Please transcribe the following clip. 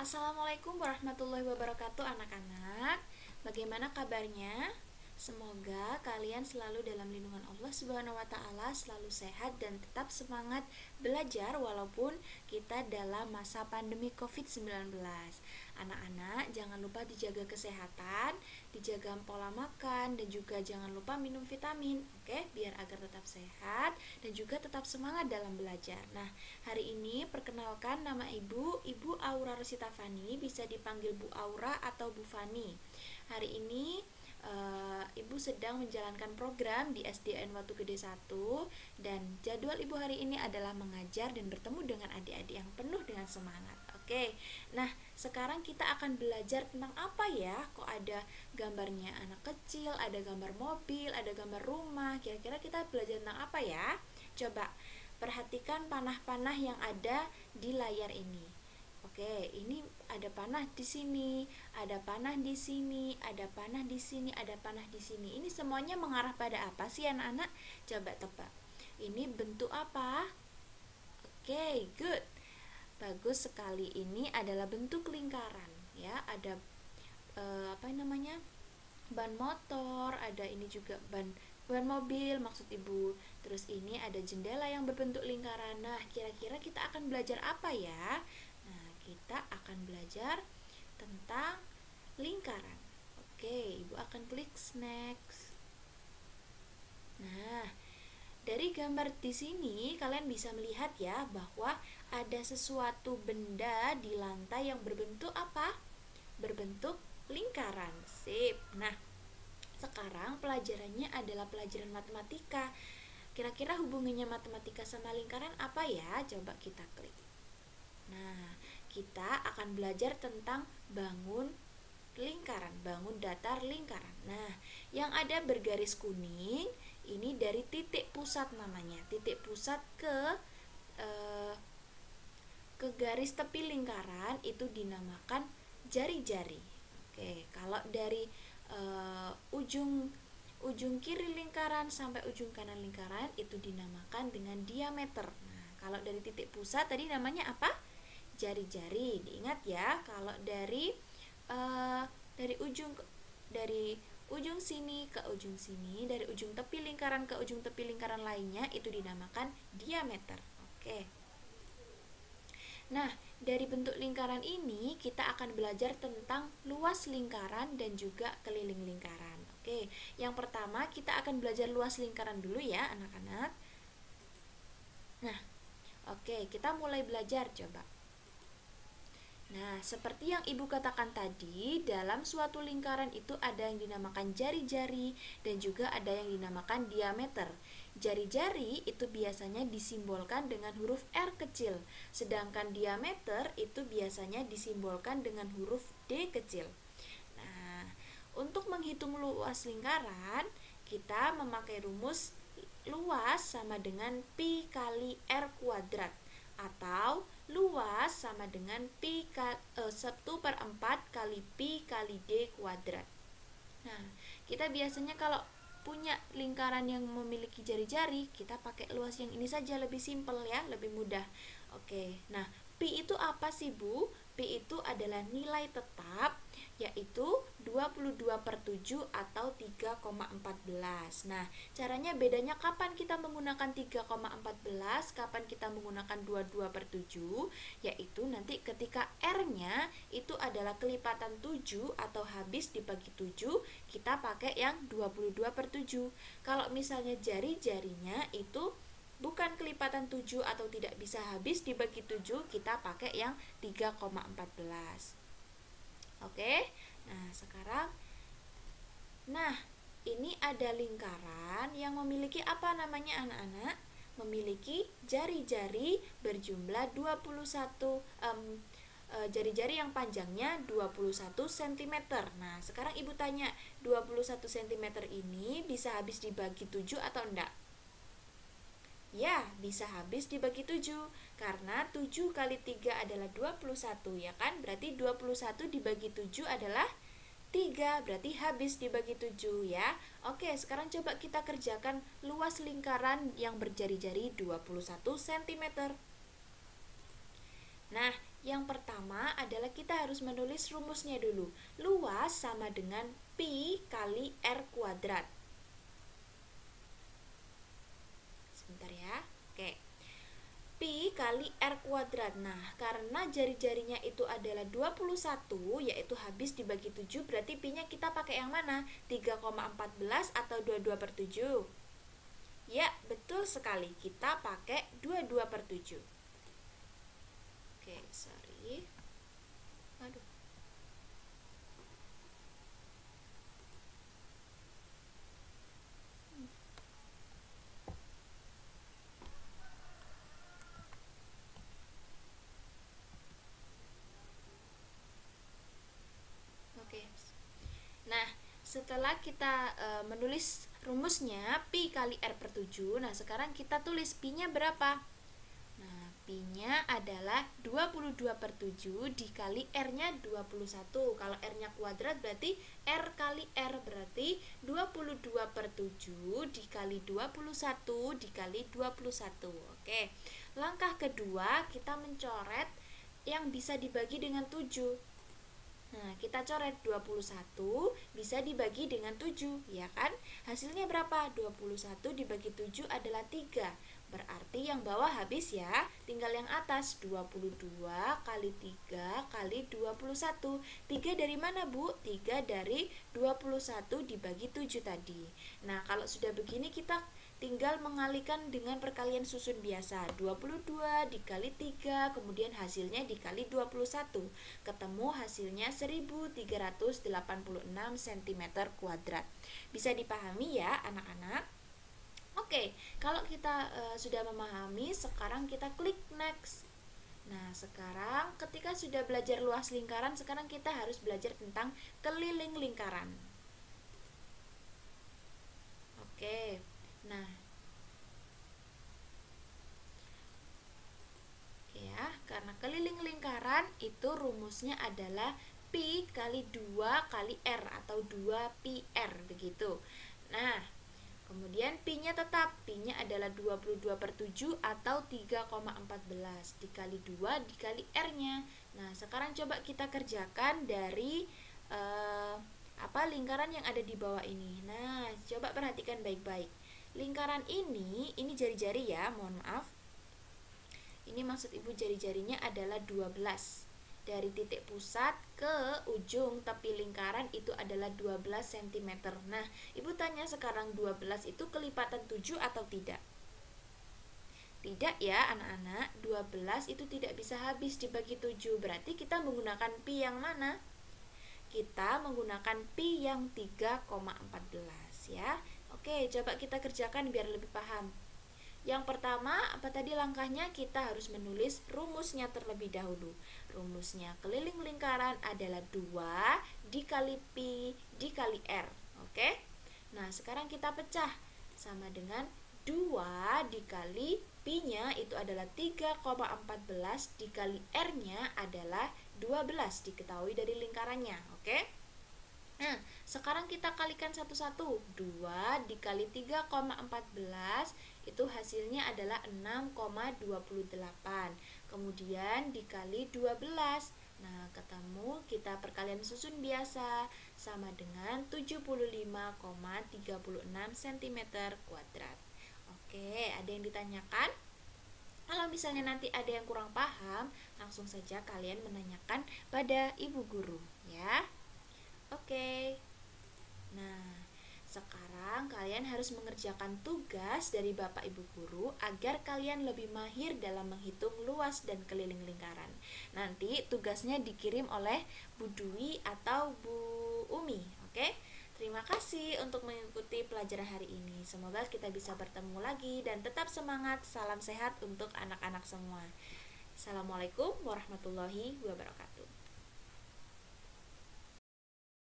Assalamualaikum warahmatullahi wabarakatuh anak-anak. Bagaimana kabarnya? Semoga kalian selalu dalam lindungan Allah Subhanahu wa taala, selalu sehat dan tetap semangat belajar walaupun kita dalam masa pandemi Covid-19. Anak-anak, jangan lupa dijaga kesehatan, dijaga pola makan dan juga jangan lupa minum vitamin, oke? Biar agar tetap sehat dan juga tetap semangat dalam belajar. Nah, hari ini perkenalkan nama Ibu Aura Rosita Fani, bisa dipanggil Bu Aura atau Bu Fani. Hari ini Ibu sedang menjalankan program di SDN Watu Gede 1 dan jadwal Ibu hari ini adalah mengajar dan bertemu dengan adik-adik yang penuh dengan semangat. Oke. Nah, sekarang kita akan belajar tentang apa ya? Kok ada gambarnya anak kecil, ada gambar mobil, ada gambar rumah. Kira-kira kita belajar tentang apa ya? Coba perhatikan panah-panah yang ada di layar ini. Oke, ini ada panah di sini, ada panah di sini, ada panah di sini, ada panah di sini. Ini semuanya mengarah pada apa sih anak-anak? Coba tebak. Ini bentuk apa? Oke, good. Bagus sekali. Ini adalah bentuk lingkaran, ya. Ada apa namanya? Ban motor, ada ini juga ban mobil maksud Ibu. Terus ini ada jendela yang berbentuk lingkaran. Nah, kira-kira kita akan belajar apa ya? Nah, kita akan belajar tentang lingkaran. Oke, Ibu akan klik next. Nah, dari gambar di sini kalian bisa melihat ya bahwa ada sesuatu benda di lantai yang berbentuk apa? Berbentuk lingkaran. Sip. Nah, sekarang pelajarannya adalah pelajaran matematika. Kira-kira hubungannya matematika sama lingkaran apa ya? Coba kita klik. Nah, kita akan belajar tentang bangun lingkaran, bangun datar lingkaran. Nah, yang ada bergaris kuning ini dari titik pusat namanya. Titik pusat ke garis tepi lingkaran itu dinamakan jari-jari. Oke, kalau dari ujung kiri lingkaran sampai ujung kanan lingkaran itu dinamakan dengan diameter. Nah, kalau dari titik pusat tadi namanya apa? Jari-jari. Diingat ya, kalau dari ujung sini ke ujung sini, dari ujung tepi lingkaran ke ujung tepi lingkaran lainnya itu dinamakan diameter. Oke. Nah, dari bentuk lingkaran ini kita akan belajar tentang luas lingkaran dan juga keliling lingkaran. Oke, yang pertama kita akan belajar luas lingkaran dulu ya, anak-anak. Nah, oke, kita mulai belajar coba. Nah, seperti yang Ibu katakan tadi, dalam suatu lingkaran itu ada yang dinamakan jari-jari dan juga ada yang dinamakan diameter. Jari-jari itu biasanya disimbolkan dengan huruf R kecil, sedangkan diameter itu biasanya disimbolkan dengan huruf D kecil. Nah, untuk menghitung luas lingkaran, kita memakai rumus luas sama dengan pi kali R kuadrat, atau luas sama dengan 1/4 kali pi kali D kuadrat. Nah, kita biasanya kalau punya lingkaran yang memiliki jari-jari, kita pakai luas yang ini saja, lebih simpel ya, lebih mudah. Oke, nah pi itu apa sih Bu? Pi itu adalah nilai tetap, yaitu 22/7 atau 3,14. Nah, caranya bedanya kapan kita menggunakan 3,14, kapan kita menggunakan 22/7, yaitu nanti ketika R-nya itu adalah kelipatan 7 atau habis dibagi 7, kita pakai yang 22/7. Kalau misalnya jari-jarinya itu bukan kelipatan 7 atau tidak bisa habis dibagi 7, kita pakai yang 3,14. Oke. Nah, sekarang ini ada lingkaran yang memiliki apa namanya anak-anak? Memiliki jari-jari berjumlah 21 jari-jari yang panjangnya 21 cm. Nah, sekarang Ibu tanya, 21 cm ini bisa habis dibagi 7 atau enggak? Ya, bisa habis dibagi 7 karena 7 kali 3 adalah 21 ya kan? Berarti 21 dibagi 7 adalah 3, berarti habis dibagi 7 ya. Oke, sekarang coba kita kerjakan luas lingkaran yang berjari-jari 21 cm. Nah, Yang pertama adalah kita harus menulis rumusnya dulu. Luas sama dengan pi kali R kuadrat. Sebentar ya. Oke. Pi kali R kuadrat. Nah, karena jari-jarinya itu adalah 21, yaitu habis dibagi 7, berarti pi-nya kita pakai yang mana? 3,14 atau 22/7? Ya, betul sekali. Kita pakai 22/7. Oke, sorry. Aduh. Oke. Nah, setelah kita menulis rumusnya pi kali R per 7, nah sekarang kita tulis pi-nya berapa? Nah, pi-nya adalah 22/7 dikali R-nya 21. Kalau R-nya kuadrat berarti R kali R, berarti 22/7 dikali 21 dikali 21. Oke. Langkah kedua, kita mencoret yang bisa dibagi dengan 7. Nah, kita coret 21 bisa dibagi dengan 7, ya kan? Hasilnya berapa? 21 dibagi 7 adalah 3. Berarti yang bawah habis ya, tinggal yang atas. 22 kali 3 kali 21. 3 dari mana, Bu? 3 dari 21 dibagi 7 tadi. Nah, kalau sudah begini kita tinggal mengalihkan dengan perkalian susun biasa. 22 dikali 3, kemudian hasilnya dikali 21. Ketemu hasilnya 1386 cm kuadrat. Bisa dipahami ya anak-anak? Oke, kalau kita sudah memahami, sekarang kita klik next. Nah, sekarang ketika sudah belajar luas lingkaran, sekarang kita harus belajar tentang keliling lingkaran. Oke. Nah, ya, karena keliling lingkaran itu rumusnya adalah pi kali 2 kali R atau 2 pi R begitu. Nah, kemudian pi-nya tetap, pi-nya adalah 22/7 atau 3,14 dikali 2 dikali R-nya. Nah, sekarang coba kita kerjakan dari lingkaran yang ada di bawah ini. Nah, coba perhatikan baik-baik. Lingkaran ini jari-jari ya, mohon maaf. Ini maksud ibu jari-jarinya adalah 12. Dari titik pusat ke ujung tepi lingkaran itu adalah 12 cm. Nah, ibu tanya sekarang 12 itu kelipatan 7 atau tidak? Tidak ya anak-anak, 12 itu tidak bisa habis dibagi 7. Berarti kita menggunakan pi yang mana? Kita menggunakan pi yang 3,14 ya. Oke, coba kita kerjakan biar lebih paham. Yang pertama, apa tadi langkahnya? Kita harus menulis rumusnya terlebih dahulu. Rumusnya keliling lingkaran adalah 2 dikali pi dikali R. Oke? Nah, sekarang kita pecah. Sama dengan 2 dikali pi-nya itu adalah 3,14 dikali R-nya adalah 12. Diketahui dari lingkarannya. Oke? Nah, sekarang kita kalikan satu-satu. 2 dikali 3,14 itu hasilnya adalah 6,28. Kemudian dikali 12. Nah, ketemu kita perkalian susun biasa sama dengan 75,36 cm kuadrat. Oke, ada yang ditanyakan? Kalau misalnya nanti ada yang kurang paham, langsung saja kalian menanyakan pada ibu guru ya. Oke. Nah, sekarang kalian harus mengerjakan tugas dari Bapak Ibu Guru agar kalian lebih mahir dalam menghitung luas dan keliling lingkaran. Nanti tugasnya dikirim oleh Bu Dwi atau Bu Umi, oke? Terima kasih untuk mengikuti pelajaran hari ini. Semoga kita bisa bertemu lagi dan tetap semangat. Salam sehat untuk anak-anak semua. Assalamualaikum warahmatullahi wabarakatuh.